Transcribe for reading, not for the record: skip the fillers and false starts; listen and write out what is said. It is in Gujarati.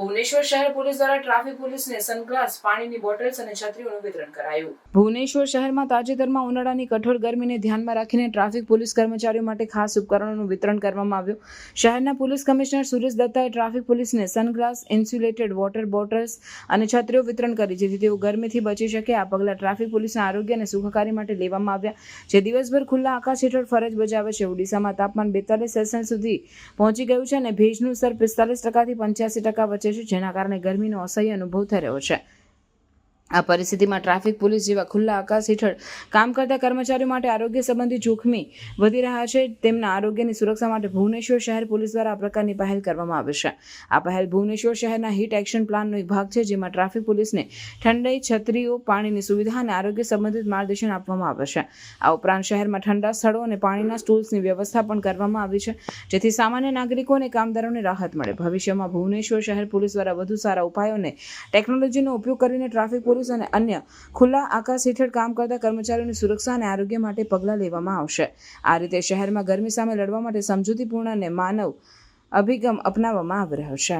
ભુવનેશ્વર શહેર પોલીસ દ્વારા ટ્રાફિક પોલીસને સનગ્લાસ, પાણીની બોટલ્સ અને છત્રીઓનું વિતરણ કરાયું. ભુવનેશ્વર શહેરમાં તાજેતરમાં ઉનાળાની કઠોર ગરમીને ધ્યાનમાં રાખીને ટ્રાફિક પોલીસ કર્મચારીઓ માટે ખાસ ઉપકરણોનું વિતરણ કરવામાં આવ્યું. શહેરના પોલીસ કમિશનર સુરેશ દત્તાએ ટ્રાફિક પોલીસને સનગ્લાસ, ઇન્સ્યુલેટેડ વોટર બોટલ્સ અને છત્રીઓ વિતરણ કરી, જેથી તેઓ ગરમીથી બચી શકે. આ પગલાં ટ્રાફિક પોલીસના આરોગ્ય અને સુખાકારી માટે લેવામાં આવ્યા, જે દિવસભર ખુલ્લા આકાશ હેઠળ ફરજ બજાવે છે. ઓડિશામાં તાપમાન 42 સેલ્સિયસ સુધી પહોંચી ગયું છે અને ભેજનું સ્તર 45% થી 85% વચ્ચે છે, જેના કારણે ગરમીનો અસહ્ય અનુભવ થઈ રહ્યો છે. આ પરિસ્થિતિમાં ટ્રાફિક પોલીસ જેવા ખુલ્લા આકાશ હેઠળ કામ કરતા કર્મચારીઓ માટે આરોગ્ય સંબંધી જોખમી વધી રહ્યા છે. તેમના આરોગ્યની સુરક્ષા માટે ભુવનેશ્વર શહેર પોલીસ દ્વારા આ પ્રકારની પહેલ કરવામાં આવી છે. આ પહેલ ભુવનેશ્વર શહેરના હીટ એક્શન પ્લાનનો એક ભાગ છે, જેમાં ટ્રાફિક પોલીસને ઠંડાઈ, છત્રીઓ, પાણીની સુવિધા અને આરોગ્ય સંબંધિત માર્ગદર્શન આપવામાં આવે છે. આ ઉપરાંત શહેરમાં ઠંડા સ્થળો અને પાણીના સ્ટોલ્સની વ્યવસ્થા પણ કરવામાં આવી છે, જેથી સામાન્ય નાગરિકો અને કામદારોને રાહત મળે. ભવિષ્યમાં ભુવનેશ્વર શહેર પોલીસ દ્વારા વધુ સારા ઉપાયો અને ટેકનોલોજીનો ઉપયોગ કરીને ટ્રાફિક પોલીસ અને અન્ય ખુલ્લા આકાશ હેઠળ કામ કરતા કર્મચારીઓની સુરક્ષા અને આરોગ્ય માટે પગલાં લેવામાં આવશે. આ રીતે શહેરમાં ગરમી સામે લડવા માટે સમજૂતીપૂર્ણ અને માનવ અભિગમ અપનાવવામાં આવી રહ્યો છે.